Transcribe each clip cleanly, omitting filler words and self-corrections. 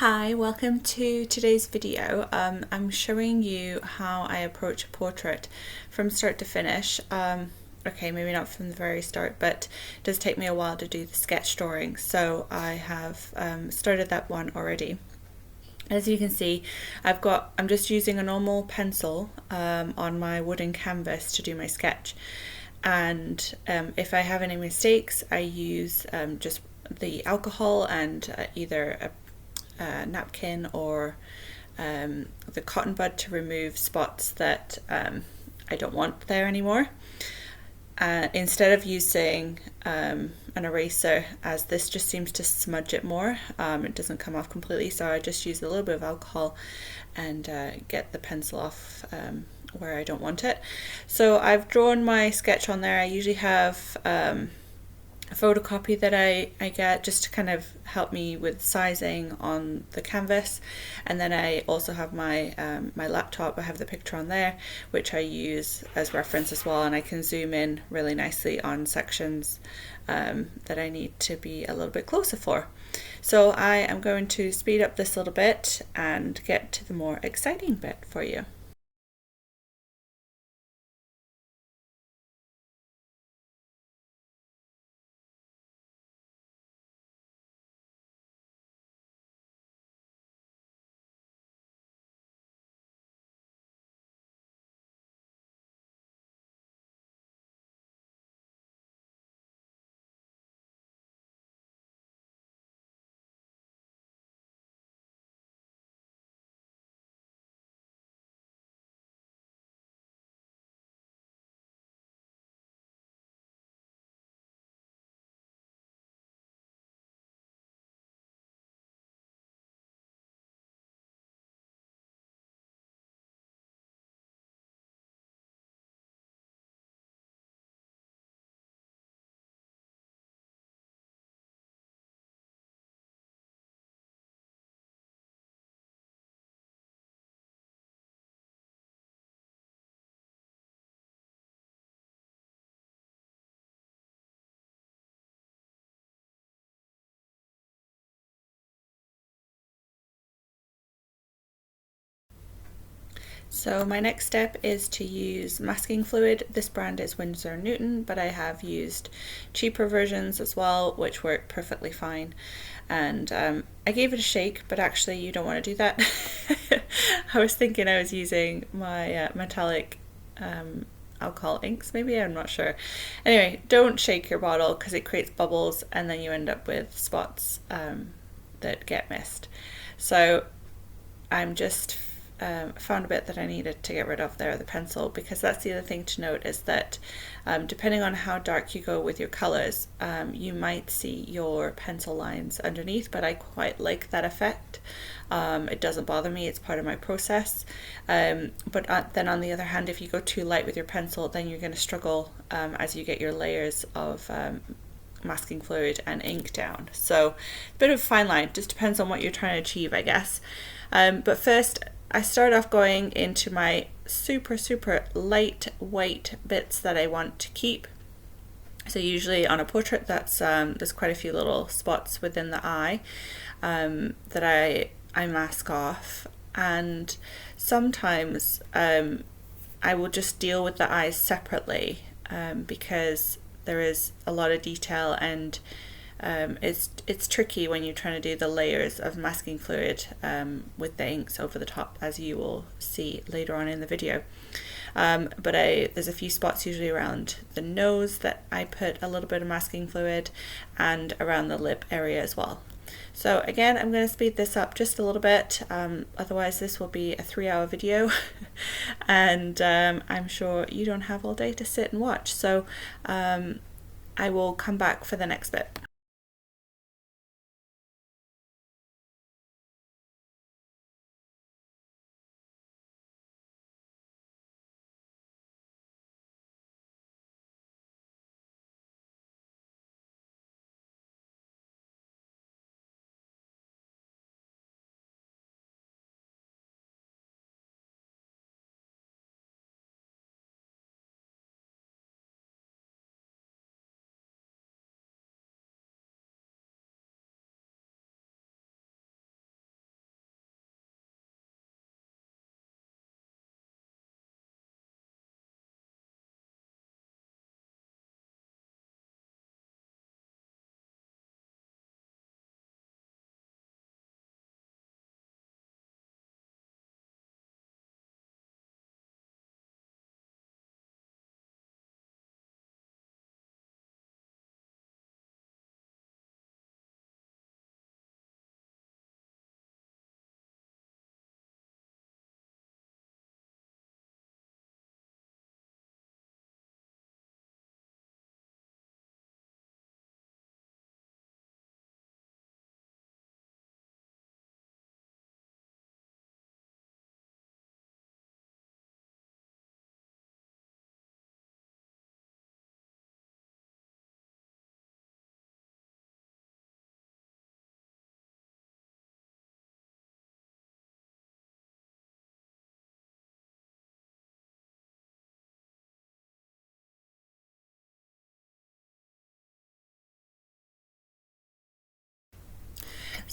Hi, welcome to today's video. I'm showing you how I approach a portrait from start to finish. Okay, maybe not from the very start, but it does take me a while to do the sketch drawing, so I have started that one already. As you can see, I'm just using a normal pencil on my wooden canvas to do my sketch, and if I have any mistakes, I use just the alcohol and either a napkin or the cotton bud to remove spots that I don't want there anymore. Instead of using an eraser, as this just seems to smudge it more, it doesn't come off completely, so I just use a little bit of alcohol and get the pencil off where I don't want it. So I've drawn my sketch on there. I usually have a photocopy that I get just to kind of help me with sizing on the canvas, and then I also have my my laptop. I have the picture on there which I use as reference as well, and I can zoom in really nicely on sections that I need to be a little bit closer for. So I am going to speed up this a little bit and get to the more exciting bit for you. So my next step is to use masking fluid. This brand is Winsor & Newton, but I have used cheaper versions as well, which work perfectly fine. And I gave it a shake, but actually you don't want to do that. I was thinking I was using my metallic alcohol inks, maybe, I'm not sure. Anyway, don't shake your bottle because it creates bubbles and then you end up with spots that get missed. So I'm just found a bit that I needed to get rid of there, the pencil, because that's the other thing to note is that depending on how dark you go with your colors, you might see your pencil lines underneath, but I quite like that effect. It doesn't bother me, it's part of my process. But then on the other hand, if you go too light with your pencil, then you're going to struggle as you get your layers of masking fluid and ink down. So a bit of a fine line, just depends on what you're trying to achieve, I guess. But first I start off going into my super lightweight bits that I want to keep. So usually on a portrait, that's there's quite a few little spots within the eye that I mask off, and sometimes I will just deal with the eyes separately because there is a lot of detail, and it's tricky when you're trying to do the layers of masking fluid with the inks over the top, as you will see later on in the video. But there's a few spots usually around the nose that I put a little bit of masking fluid, and around the lip area as well. So again, I'm going to speed this up just a little bit, otherwise this will be a 3-hour video and I'm sure you don't have all day to sit and watch. So I will come back for the next bit.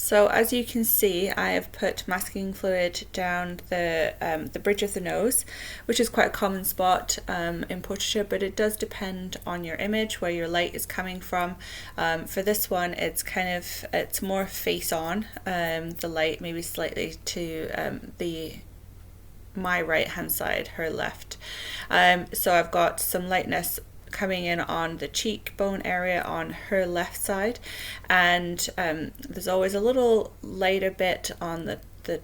So as you can see, I have put masking fluid down the bridge of the nose, which is quite a common spot in portraiture, but it does depend on your image, where your light is coming from. For this one, it's more face on, the light maybe slightly to my right hand side, her left. So I've got some lightness coming in on the cheekbone area on her left side, and there's always a little lighter bit on the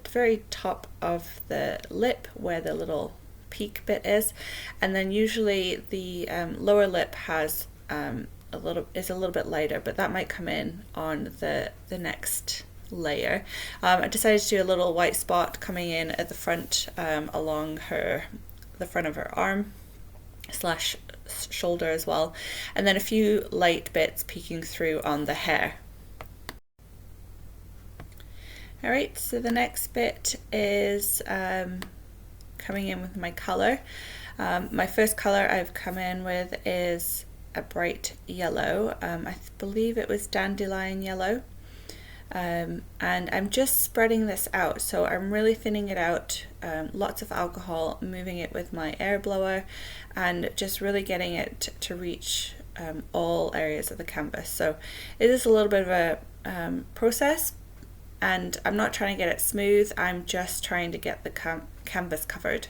very top of the lip where the little peak bit is, and then usually the lower lip has a little bit lighter, but that might come in on the next layer. I decided to do a little white spot coming in at the front, along the front of her arm slash shoulder as well, and then a few light bits peeking through on the hair. Alright, so the next bit is coming in with my colour. My first colour I've come in with is a bright yellow. I believe it was dandelion yellow. And I'm just spreading this out, so I'm really thinning it out, lots of alcohol, moving it with my air blower, and just really getting it to reach all areas of the canvas. So it is a little bit of a process, and I'm not trying to get it smooth, I'm just trying to get the canvas covered.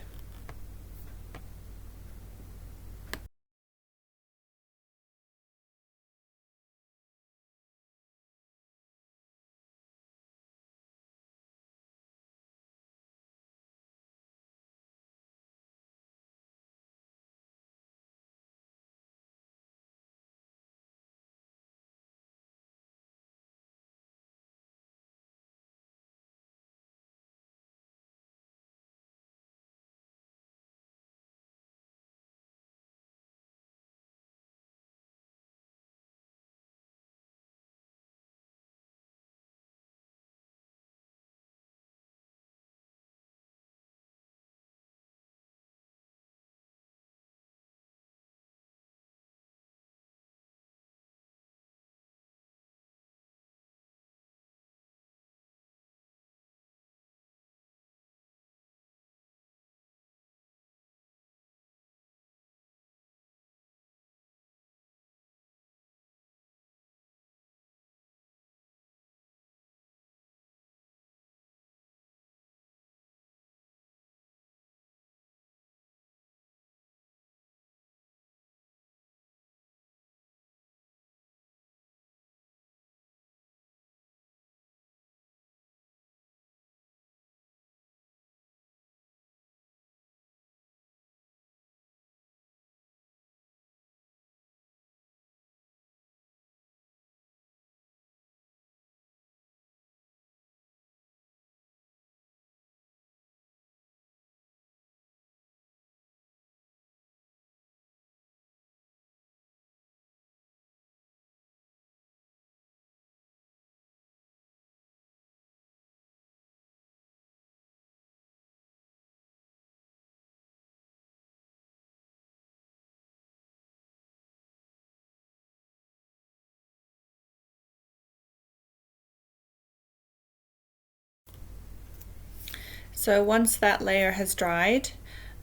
So once that layer has dried,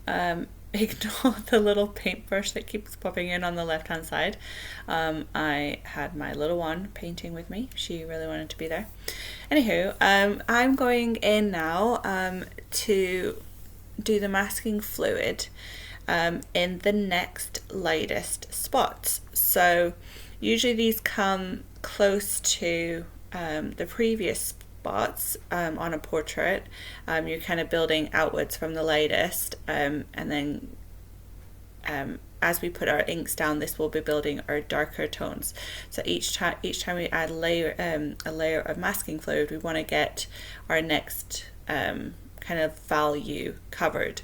ignore the little paintbrush that keeps popping in on the left hand side. I had my little one painting with me. She really wanted to be there. Anywho, I'm going in now to do the masking fluid in the next lightest spots. So usually these come close to the previous spots on a portrait. You're kind of building outwards from the lightest, and then as we put our inks down, this will be building our darker tones. So each time we add a layer of masking fluid, we want to get our next kind of value covered.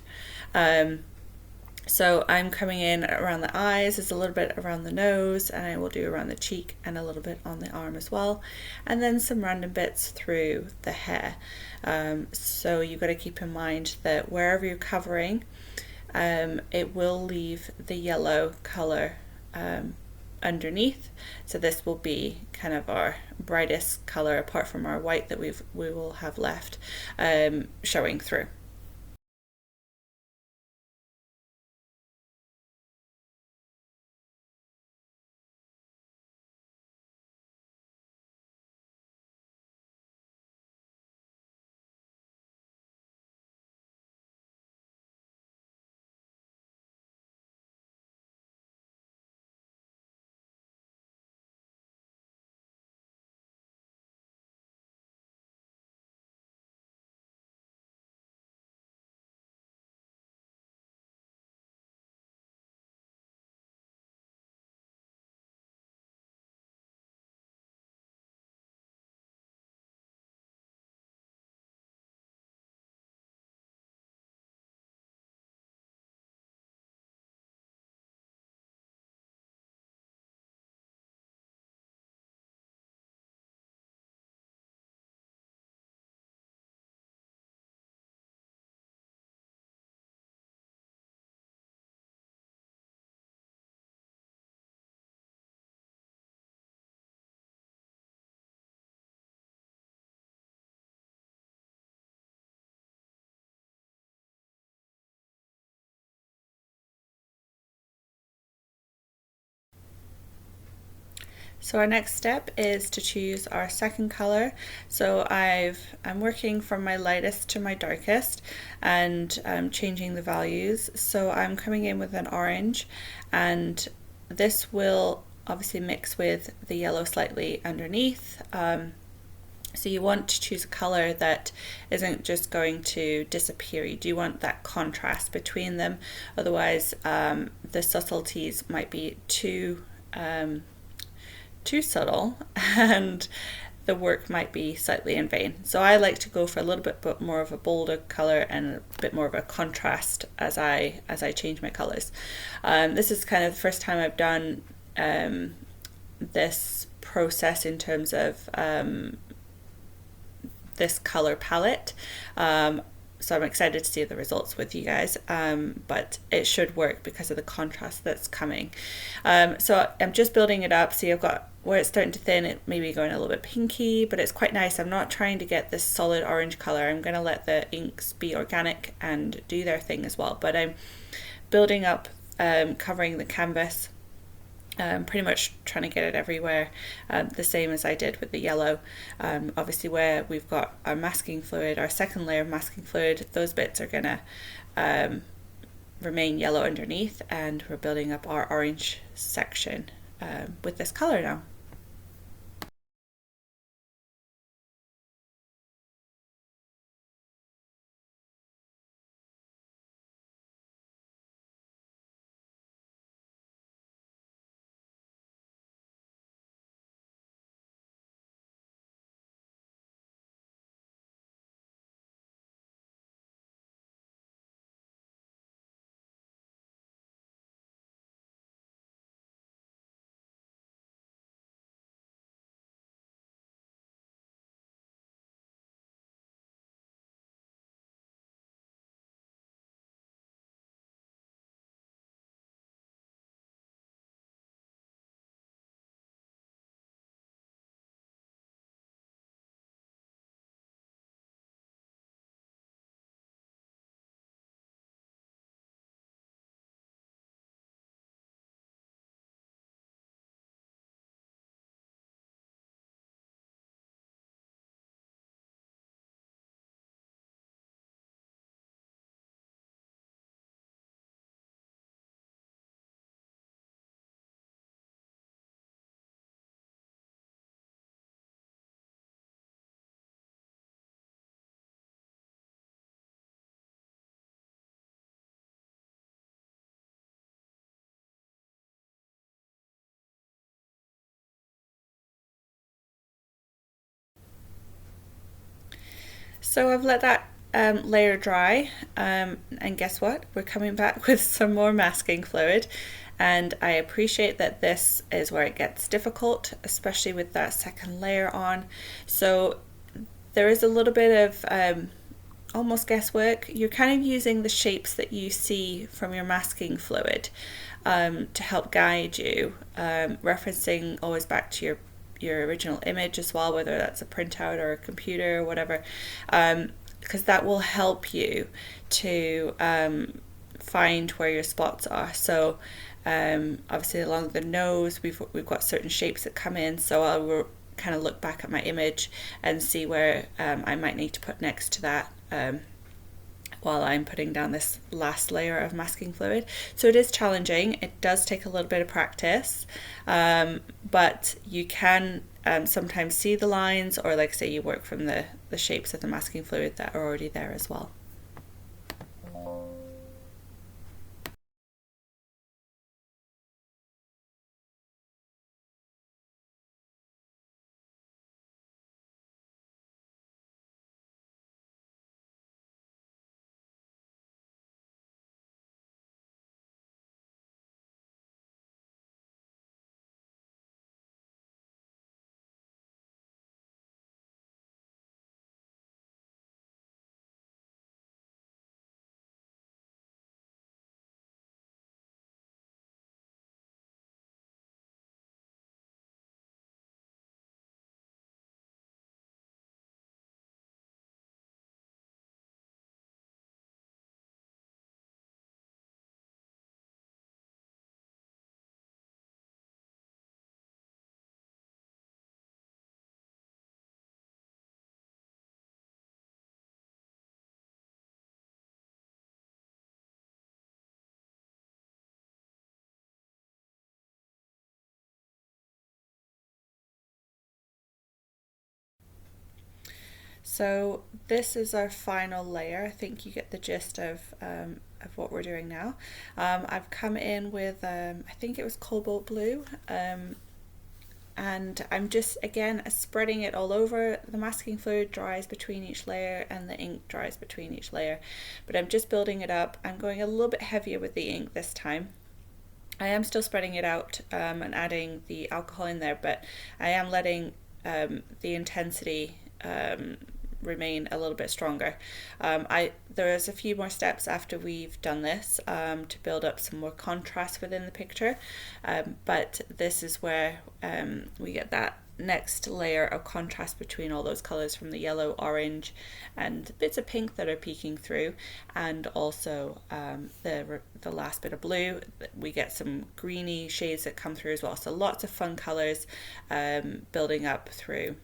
So I'm coming in around the eyes, there's a little bit around the nose, and I will do around the cheek and a little bit on the arm as well, and then some random bits through the hair. So you've got to keep in mind that wherever you're covering, it will leave the yellow color underneath. So this will be kind of our brightest color apart from our white that we will have left showing through. So our next step is to choose our second color. So I'm working from my lightest to my darkest and changing the values. So I'm coming in with an orange, and this will obviously mix with the yellow slightly underneath. So you want to choose a color that isn't just going to disappear. You do want that contrast between them. Otherwise, the subtleties might be too subtle and the work might be slightly in vain. So I like to go for a little bit more of a bolder color and a bit more of a contrast as I change my colors. This is kind of the first time I've done this process in terms of this color palette. So I'm excited to see the results with you guys, but it should work because of the contrast that's coming. So I'm just building it up. See, I've got where it's starting to thin, it may be going a little bit pinky, but it's quite nice. I'm not trying to get this solid orange color. I'm going to let the inks be organic and do their thing as well. But I'm building up, covering the canvas, pretty much trying to get it everywhere, the same as I did with the yellow. Obviously where we've got our masking fluid, our second layer of masking fluid, those bits are gonna remain yellow underneath, and we're building up our orange section with this color now. So I've let that layer dry, and guess what? We're coming back with some more masking fluid, and I appreciate that this is where it gets difficult, especially with that second layer on. So there is a little bit of almost guesswork. You're kind of using the shapes that you see from your masking fluid. to help guide you, referencing always back to your original image as well, whether that's a printout or a computer or whatever, because that will help you to find where your spots are. So obviously along the nose we've got certain shapes that come in, so I'll kind of look back at my image and see where I might need to put next to that while I'm putting down this last layer of masking fluid. So it is challenging, it does take a little bit of practice, but you can sometimes see the lines, or like say you work from the shapes of the masking fluid that are already there as well. So this is our final layer. I think you get the gist of what we're doing now. I've come in with, I think it was cobalt blue, and I'm just, again, spreading it all over. The masking fluid dries between each layer and the ink dries between each layer, but I'm just building it up. I'm going a little bit heavier with the ink this time. I am still spreading it out and adding the alcohol in there, but I am letting the intensity remain a little bit stronger. There's a few more steps after we've done this to build up some more contrast within the picture, but this is where we get that next layer of contrast between all those colors, from the yellow, orange, and bits of pink that are peeking through, and also the last bit of blue. We get some greeny shades that come through as well. So lots of fun colors building up through,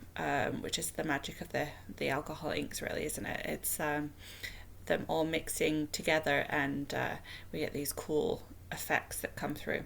which is the magic of the alcohol inks, really, isn't it? It's them all mixing together, and we get these cool effects that come through.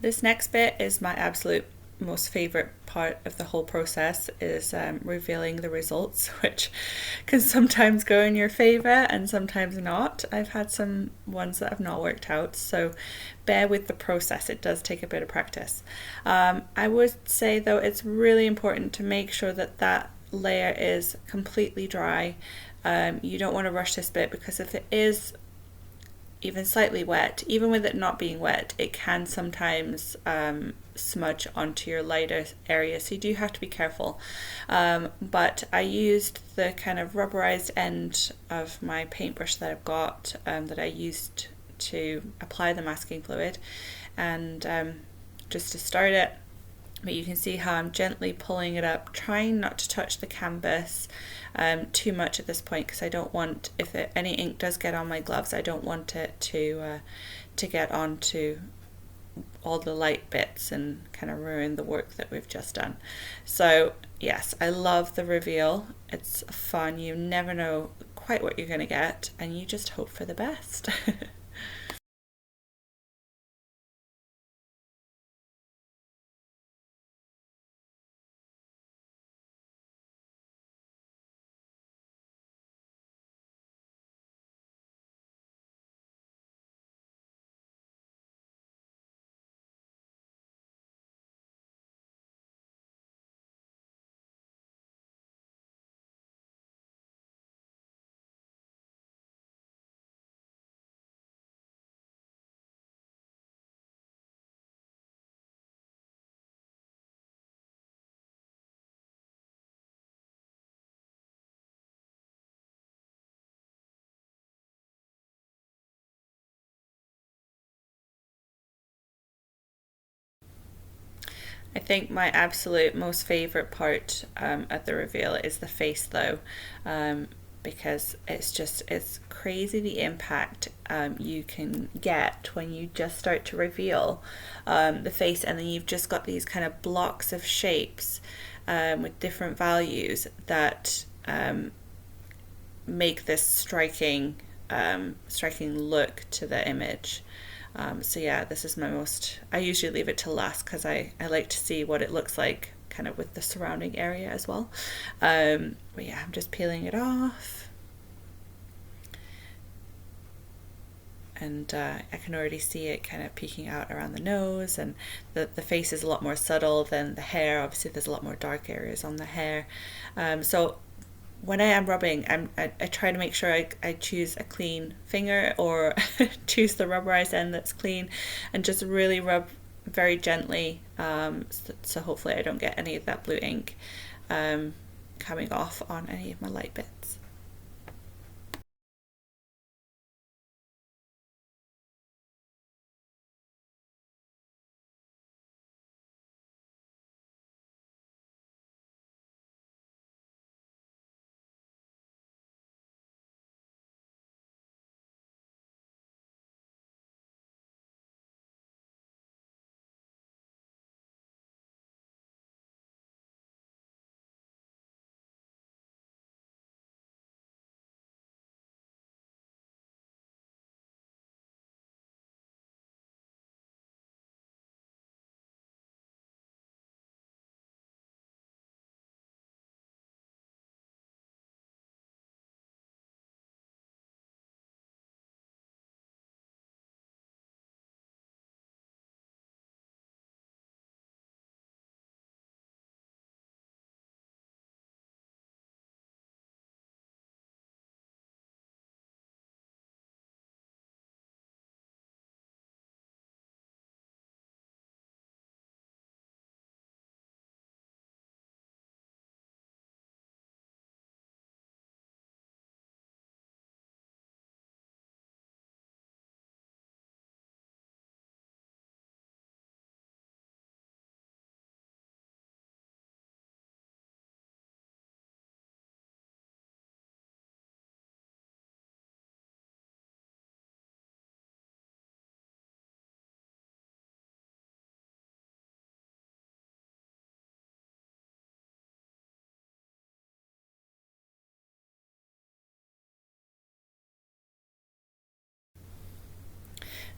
This next bit is my absolute most favorite part of the whole process, is revealing the results, which can sometimes go in your favor and sometimes not. I've had some ones that have not worked out, so bear with the process. It does take a bit of practice. I would say though, it's really important to make sure that that layer is completely dry. You don't want to rush this bit, because if it is even slightly wet, even with it not being wet, it can sometimes smudge onto your lighter area, so you do have to be careful. But I used the kind of rubberized end of my paintbrush that I've got, that I used to apply the masking fluid, and just to start it. But you can see how I'm gently pulling it up, trying not to touch the canvas too much at this point, because I don't want, if any ink does get on my gloves, I don't want it to get onto all the light bits and kind of ruin the work that we've just done. So yes, I love the reveal. It's fun. You never know quite what you're going to get, and you just hope for the best. I think my absolute most favourite part at the reveal is the face, though, because it's crazy the impact you can get when you just start to reveal the face, and then you've just got these kind of blocks of shapes with different values that make this striking look to the image. So yeah, this is my most, I usually leave it to last because I like to see what it looks like kind of with the surrounding area as well. But yeah, I'm just peeling it off. And I can already see it kind of peeking out around the nose, and the face is a lot more subtle than the hair. Obviously there's a lot more dark areas on the hair. So when I am rubbing, I try to make sure I choose a clean finger, or choose the rubberized end that's clean, and just really rub very gently, so hopefully I don't get any of that blue ink coming off on any of my light bits.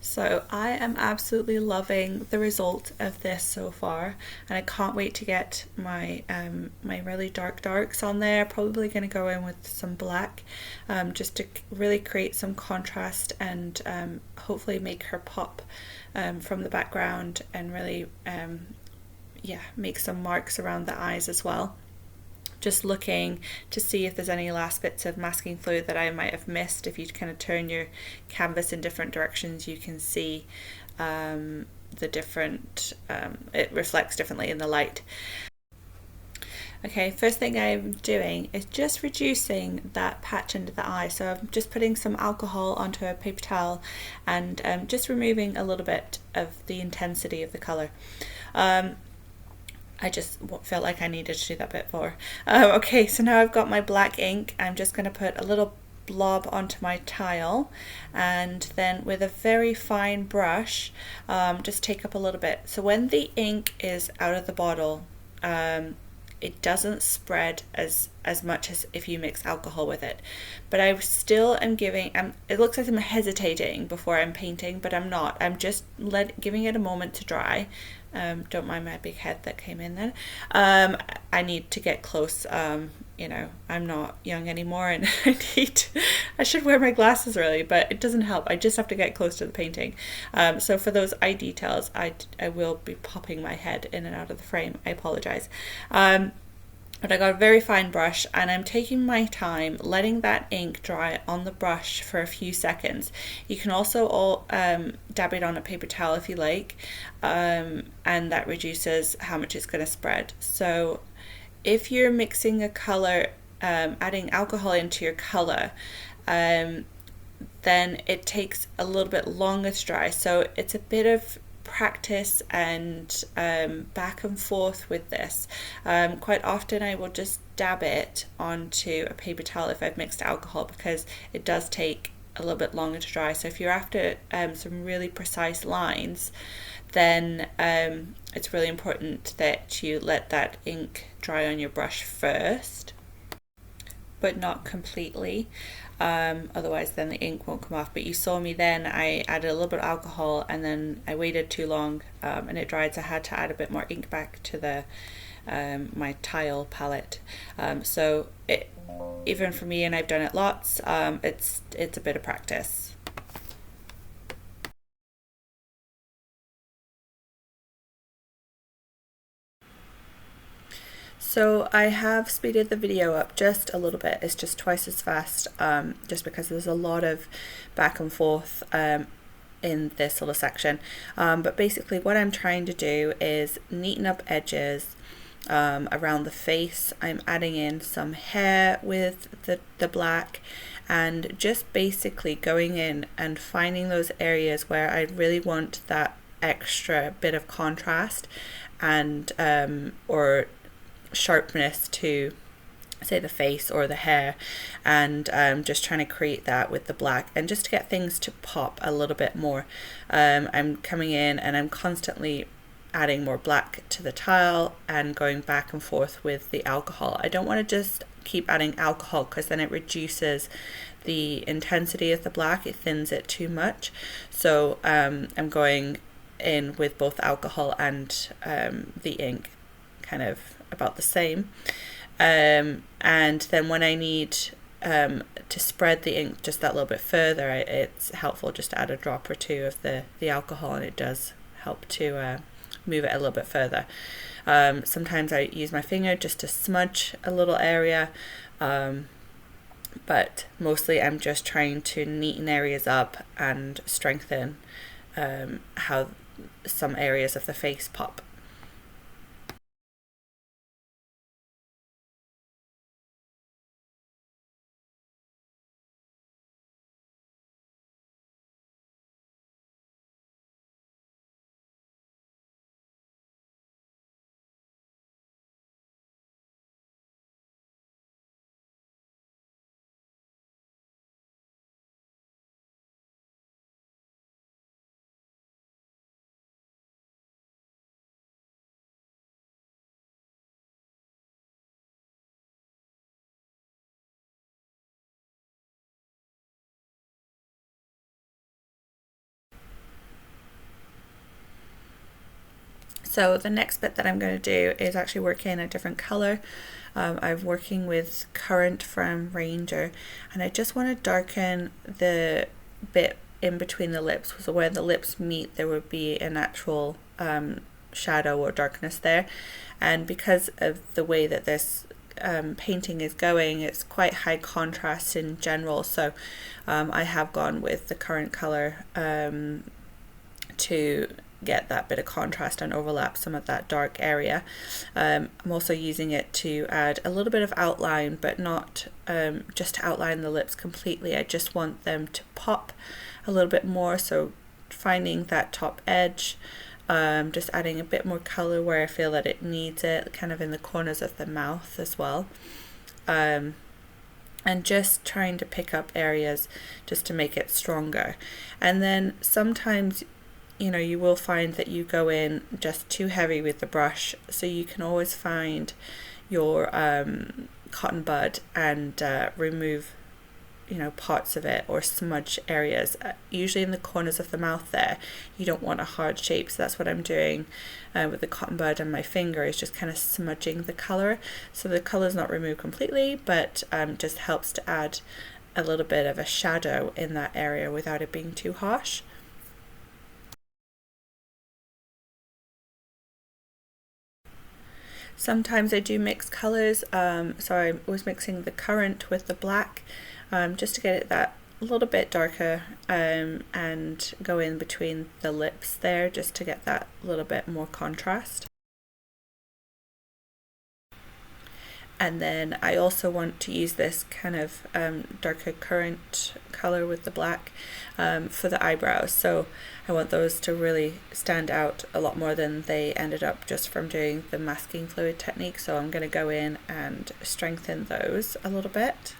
So I am absolutely loving the result of this so far, and I can't wait to get my really dark darks on there. Probably going to go in with some black, just to really create some contrast, and hopefully make her pop from the background, and really yeah, make some marks around the eyes as well. just looking to see if there's any last bits of masking fluid that I might have missed. If you kind of turn your canvas in different directions, you can see the different, it reflects differently in the light. Okay, first thing I'm doing is just reducing that patch under the eye. So I'm just putting some alcohol onto a paper towel and just removing a little bit of the intensity of the colour. I just felt like I needed to do that bit more. Okay, so now I've got my black ink. I'm just going to put a little blob onto my tile, and then with a very fine brush just take up a little bit. So when the ink is out of the bottle, it doesn't spread as much as if you mix alcohol with it, but I still am giving, it looks like I'm hesitating before I'm painting, but I'm not. I'm just giving it a moment to dry. Don't mind my big head that came in then. I need to get close. You know, I'm not young anymore, and I should wear my glasses really, but it doesn't help. I just have to get close to the painting. So for those eye details, I will be popping my head in and out of the frame. I apologize. But I got a very fine brush, and I'm taking my time letting that ink dry on the brush for a few seconds. You can also dab it on a paper towel if you like, and that reduces how much it's going to spread. So if you're mixing a color, adding alcohol into your color, then it takes a little bit longer to dry. So it's a bit of practice and back and forth with this. Quite often I will just dab it onto a paper towel if I've mixed alcohol, because it does take a little bit longer to dry. So if you're after some really precise lines, then it's really important that you let that ink dry on your brush first, but not completely. Otherwise then the ink won't come off. But you saw me then, I added a little bit of alcohol and then I waited too long and it dried, so I had to add a bit more ink back to the my tile palette. So even for me, and I've done it lots, it's a bit of practice. So I have speeded the video up just a little bit. It's just twice as fast, just because there's a lot of back and forth in this little section. But basically what I'm trying to do is neaten up edges around the face. I'm adding in some hair with the black, and just basically going in and finding those areas where I really want that extra bit of contrast and or sharpness to, say, the face or the hair, and just trying to create that with the black, and just to get things to pop a little bit more. I'm coming in and I'm constantly adding more black to the tile and going back and forth with the alcohol. I don't want to just keep adding alcohol, because then it reduces the intensity of the black, it thins it too much. So I'm going in with both alcohol and the ink kind of about the same, and then when I need to spread the ink just that little bit further, it's helpful just to add a drop or two of the alcohol, and it does help to move it a little bit further. Sometimes I use my finger just to smudge a little area, but mostly I'm just trying to neaten areas up and strengthen how some areas of the face pop. So the next bit that I'm going to do is actually work in a different color. I'm working with Current from Ranger, and I just want to darken the bit in between the lips, so where the lips meet there would be an actual shadow or darkness there. And because of the way that this painting is going. It's quite high contrast in general, so I have gone with the current color to get that bit of contrast and overlap some of that dark area. I'm also using it to add a little bit of outline, but not just to outline the lips completely. I just want them to pop a little bit more, so finding that top edge, just adding a bit more color where I feel that it needs it, kind of in the corners of the mouth as well. And just trying to pick up areas just to make it stronger. And then sometimes, you know, you will find that you go in just too heavy with the brush, so you can always find your cotton bud and remove, you know, parts of it or smudge areas, usually in the corners of the mouth there. You don't want a hard shape, so that's what I'm doing with the cotton bud and my finger, is just kind of smudging the color, so the color is not removed completely, but just helps to add a little bit of a shadow in that area without it being too harsh. Sometimes I do mix colors, so I was mixing the currant with the black, just to get it that a little bit darker, and go in between the lips there just to get that little bit more contrast. And then I also want to use this kind of darker currant color with the black for the eyebrows. So I want those to really stand out a lot more than they ended up just from doing the masking fluid technique. So I'm going to go in and strengthen those a little bit.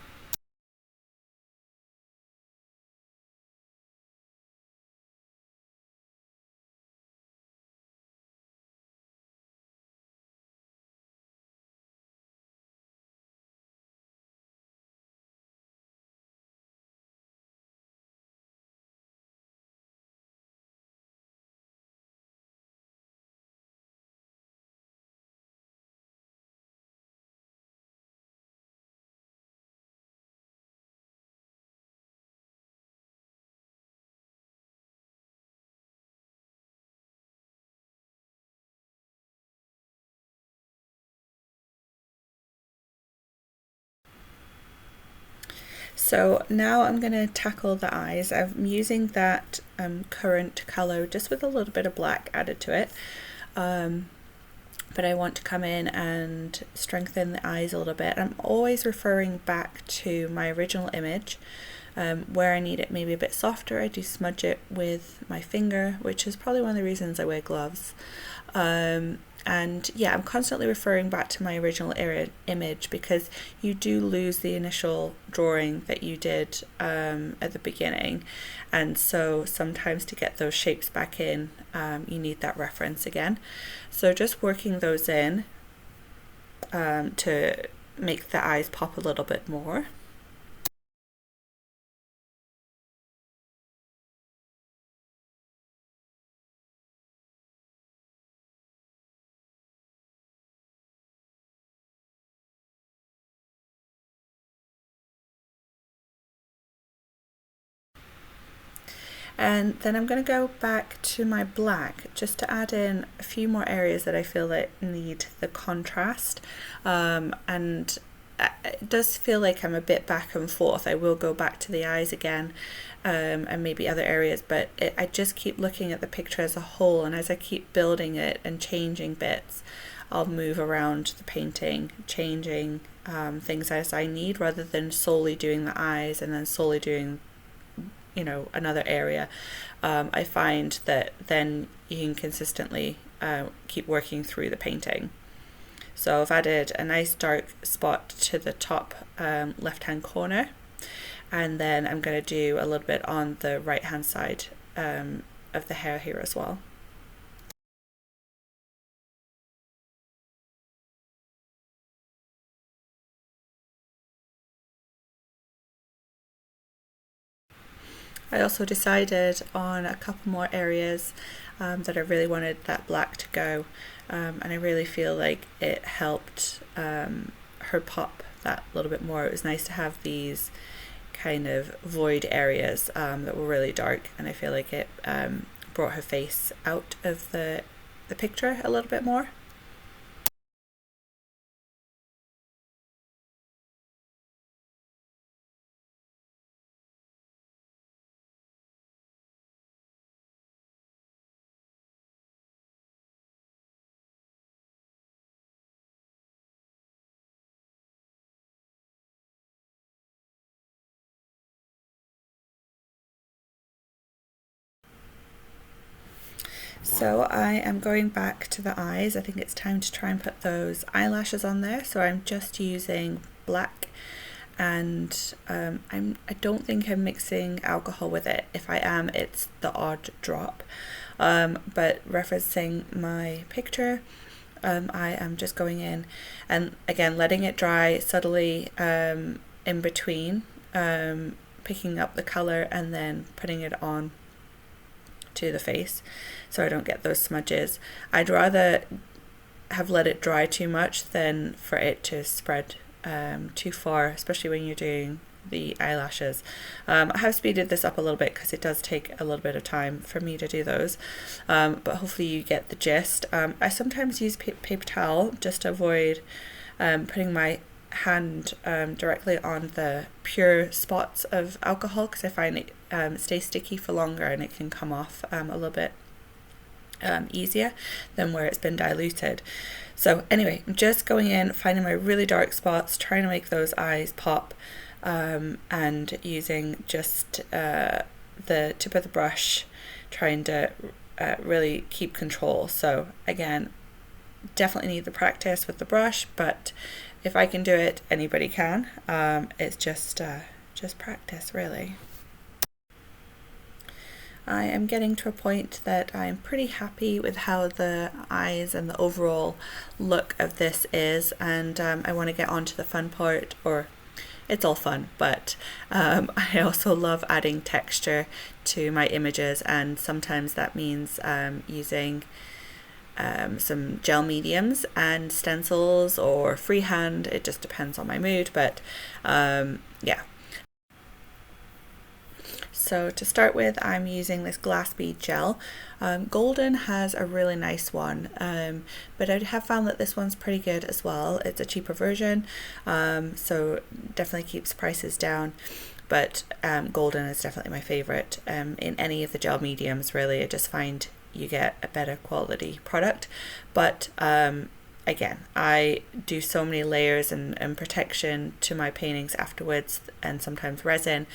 So now I'm going to tackle the eyes. I'm using that currant color just with a little bit of black added to it. But I want to come in and strengthen the eyes a little bit. I'm always referring back to my original image. Where I need it maybe a bit softer, I do smudge it with my finger, which is probably one of the reasons I wear gloves. And yeah, I'm constantly referring back to my original image, because you do lose the initial drawing that you did at the beginning, and so sometimes to get those shapes back in, you need that reference again. So just working those in to make the eyes pop a little bit more. And then I'm going to go back to my black just to add in a few more areas that I feel that need the contrast. And it does feel like I'm a bit back and forth. I will go back to the eyes again, and maybe other areas, but I just keep looking at the picture as a whole, and as I keep building it and changing bits, I'll move around the painting, changing things as I need, rather than solely doing the eyes and then solely doing, you know, another area. I find that then you can consistently keep working through the painting. So I've added a nice dark spot to the top left hand corner, and then I'm going to do a little bit on the right hand side of the hair here as well. I also decided on a couple more areas that I really wanted that black to go, and I really feel like it helped her pop that little bit more. It was nice to have these kind of void areas that were really dark, and I feel like it brought her face out of the picture a little bit more. So I am going back to the eyes. I think it's time to try and put those eyelashes on there. So I'm just using black, and I don't think I'm mixing alcohol with it. If I am, it's the odd drop. But referencing my picture, I am just going in and again letting it dry subtly in between, picking up the color and then putting it on to the face so I don't get those smudges. I'd rather have let it dry too much than for it to spread too far, especially when you're doing the eyelashes. I have speeded this up a little bit because it does take a little bit of time for me to do those, but hopefully you get the gist. I sometimes use paper towel just to avoid putting my hand directly on the pure spots of alcohol, because I find it stays sticky for longer and it can come off a little bit easier than where it's been diluted. So anyway, I'm just going in, finding my really dark spots, trying to make those eyes pop, and using just the tip of the brush, trying to really keep control. So again, definitely need the practice with the brush, but if I can do it, anybody can. It's just practice, really. I am getting to a point that I'm pretty happy with how the eyes and the overall look of this is, and I want to get on to the fun part, or it's all fun, but I also love adding texture to my images, and sometimes that means using some gel mediums and stencils or freehand. It just depends on my mood, but yeah. So to start with, I'm using this glass bead gel. Golden has a really nice one, but I have found that this one's pretty good as well. It's a cheaper version, so definitely keeps prices down. But golden is definitely my favorite in any of the gel mediums, really. I just find you get a better quality product. But again, I do so many layers and protection to my paintings afterwards, and sometimes resin,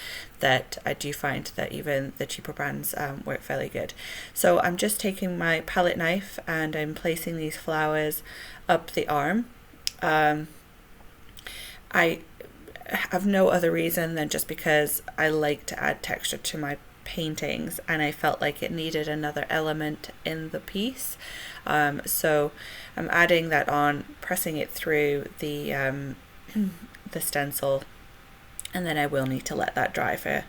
that I do find that even the cheaper brands work fairly good. So I'm just taking my palette knife and I'm placing these flowers up the arm. I have no other reason than just because I like to add texture to my paintings, and I felt like it needed another element in the piece. So I'm adding that on, pressing it through the stencil, and then I will need to let that dry for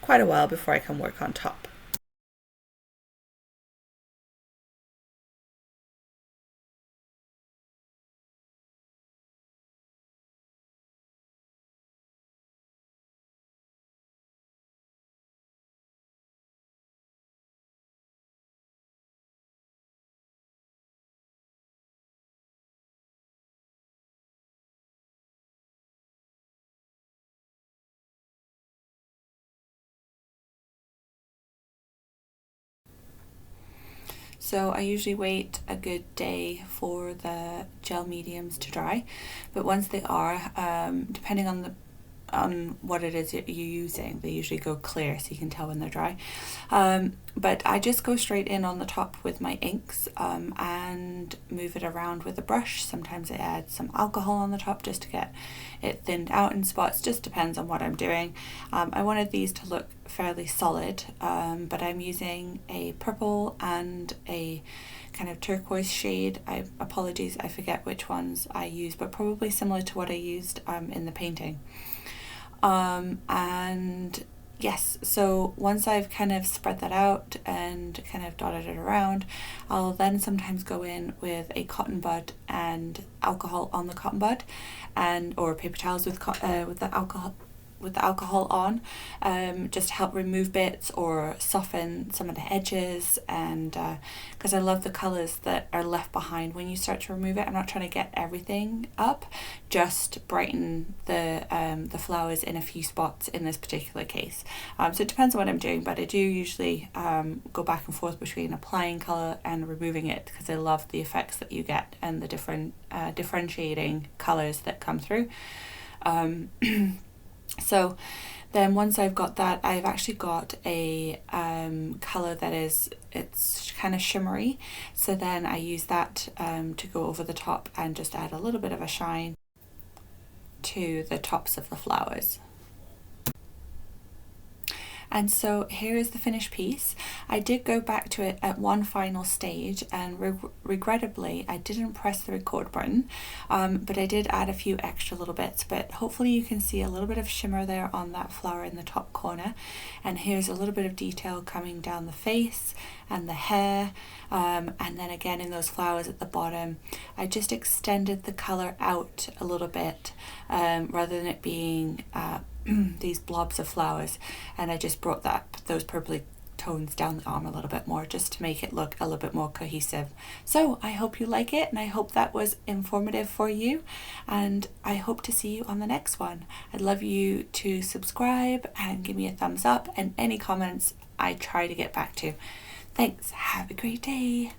quite a while before I can work on top. So I usually wait a good day for the gel mediums to dry, but once they are, depending on what it is you're using, they usually go clear so you can tell when they're dry. But I just go straight in on the top with my inks, and move it around with a brush. Sometimes I add some alcohol on the top just to get it thinned out in spots, just depends on what I'm doing. I wanted these to look fairly solid, but I'm using a purple and a kind of turquoise shade. Apologies, I forget which ones I use, but probably similar to what I used in the painting. And yes, so once I've kind of spread that out and kind of dotted it around, I'll then sometimes go in with a cotton bud and alcohol on the cotton bud, and or paper towels with the alcohol on, just to help remove bits or soften some of the edges, and because I love the colours that are left behind when you start to remove it. I'm not trying to get everything up, just brighten the flowers in a few spots in this particular case. So it depends on what I'm doing, but I do usually go back and forth between applying colour and removing it, because I love the effects that you get and the different differentiating colours that come through. So Then once I've got that, I've actually got a colour that it's kind of shimmery. So then I use that to go over the top and just add a little bit of a shine to the tops of the flowers. And so here is the finished piece. I did go back to it at one final stage, and regrettably I didn't press the record button, but I did add a few extra little bits. But hopefully you can see a little bit of shimmer there on that flower in the top corner, and here's a little bit of detail coming down the face and the hair, and then again in those flowers at the bottom. I just extended the color out a little bit, rather than it being these blobs of flowers, and I just brought those purpley tones down the arm a little bit more, just to make it look a little bit more cohesive. So I hope you like it, and I hope that was informative for you, and I hope to see you on the next one. I'd love you to subscribe and give me a thumbs up, and any comments I try to get back to. Thanks, have a great day.